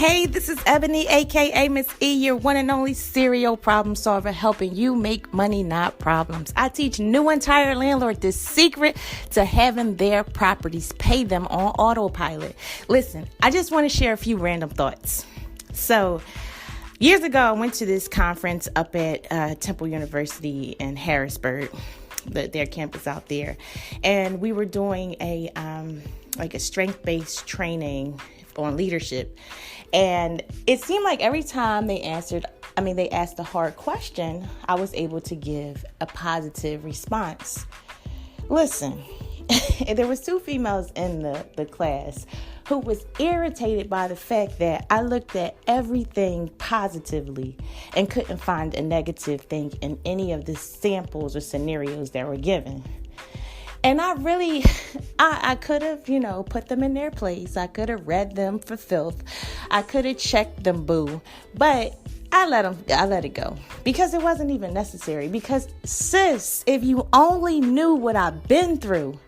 Hey, this is Ebony, aka Miss E, your one and only serial problem solver, helping you make money, not problems. I teach new and tired landlords the secret to having their properties pay them on autopilot. Listen, I just want to share a few random thoughts. So, years ago, I went to this conference up at Temple University in Harrisburg, their campus out there, and we were doing a strength-based training on leadership. And it seemed like every time they asked a hard question, I was able to give a positive response. Listen, there was two females in the class who was irritated by the fact that I looked at everything positively and couldn't find a negative thing in any of the samples or scenarios that were given. And I could have, put them in their place. I could have read them for filth. I could have checked them, boo. But I let it go because it wasn't even necessary. Because sis, if you only knew what I've been through,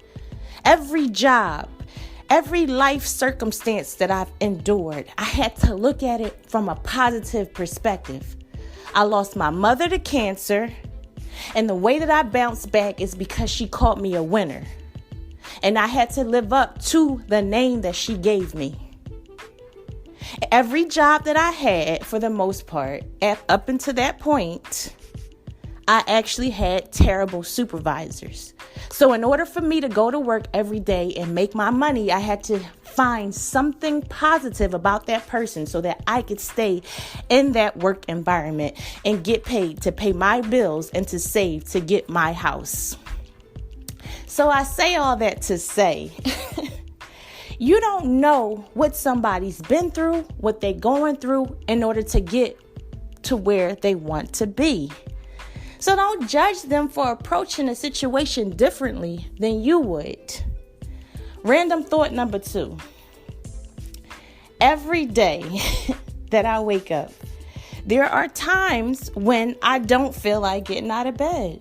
every job, every life circumstance that I've endured, I had to look at it from a positive perspective. I lost my mother to cancer. And the way that I bounced back is because she called me a winner. And I had to live up to the name that she gave me. Every job that I had, for the most part, up until that point, I actually had terrible supervisors. So in order for me to go to work every day and make my money, I had to find something positive about that person so that I could stay in that work environment and get paid to pay my bills and to save to get my house. So I say all that to say, you don't know what somebody's been through, what they're going through in order to get to where they want to be. So don't judge them for approaching a situation differently than you would. Random thought number 2. Every day that I wake up, there are times when I don't feel like getting out of bed.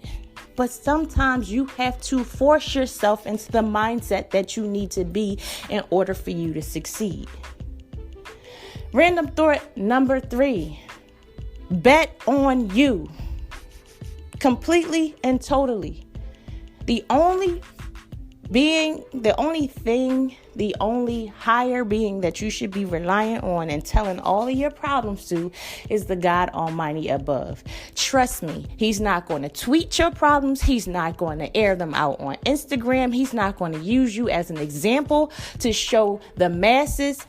But sometimes you have to force yourself into the mindset that you need to be in order for you to succeed. Random thought number 3. Bet on you. Completely and totally. The only higher being that you should be reliant on and telling all of your problems to is the God Almighty above. Trust me, He's not going to tweet your problems. He's not going to air them out on Instagram. He's not going to use you as an example to show the masses.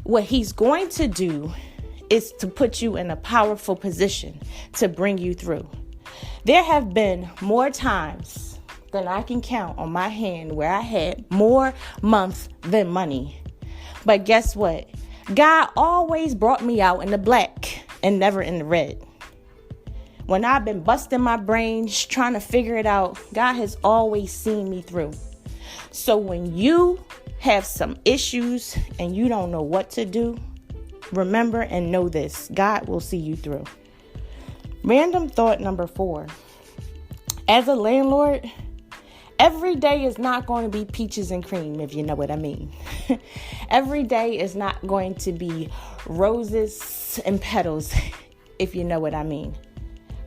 What He's going to do is to put you in a powerful position to bring you through. There have been more times than I can count on my hand where I had more months than money. But guess what? God always brought me out in the black and never in the red. When I've been busting my brains trying to figure it out, God has always seen me through. So when you have some issues and you don't know what to do, remember and know this: God will see you through. Random thought number 4. As a landlord, every day is not going to be peaches and cream, if you know what I mean. Every day is not going to be roses and petals, if you know what I mean.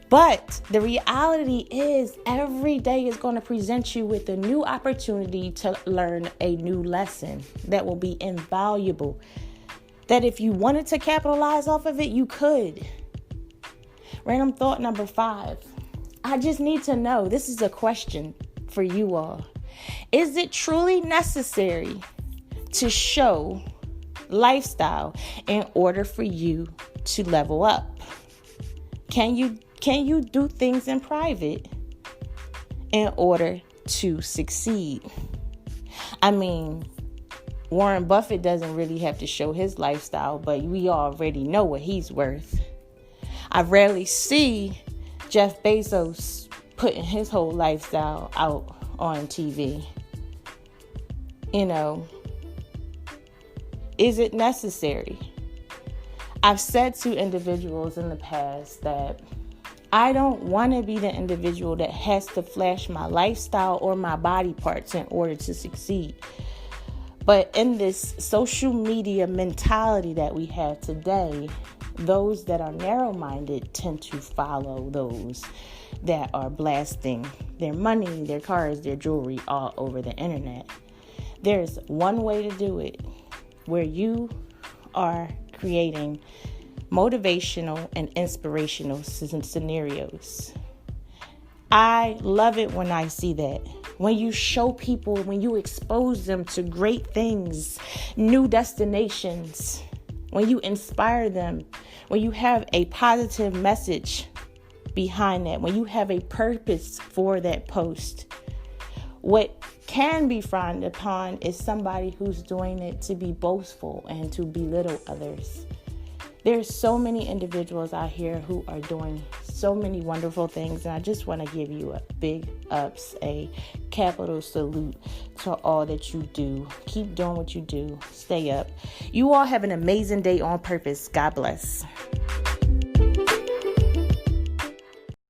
But the reality is every day is going to present you with a new opportunity to learn a new lesson that will be invaluable. That if you wanted to capitalize off of it, you could. Random thought number 5. I just need to know, this is a question for you all. Is it truly necessary to show lifestyle in order for you to level up? Can you do things in private in order to succeed? I mean, Warren Buffett doesn't really have to show his lifestyle, but we already know what he's worth. I rarely see Jeff Bezos putting his whole lifestyle out on TV. Is it necessary? I've said to individuals in the past that I don't want to be the individual that has to flash my lifestyle or my body parts in order to succeed. But in this social media mentality that we have today, those that are narrow-minded tend to follow those that are blasting their money, their cars, their jewelry all over the internet. There's one way to do it, where you are creating motivational and inspirational scenarios. I love it when I see that. When you show people, when you expose them to great things, new destinations, when you inspire them, when you have a positive message behind that, when you have a purpose for that post. What can be frowned upon is somebody who's doing it to be boastful and to belittle others. There's so many individuals out here who are doing so many wonderful things, and I just want to give you a big ups, a capital salute to all that you do. Keep doing what you do. Stay up. You all have an amazing day on purpose. God bless.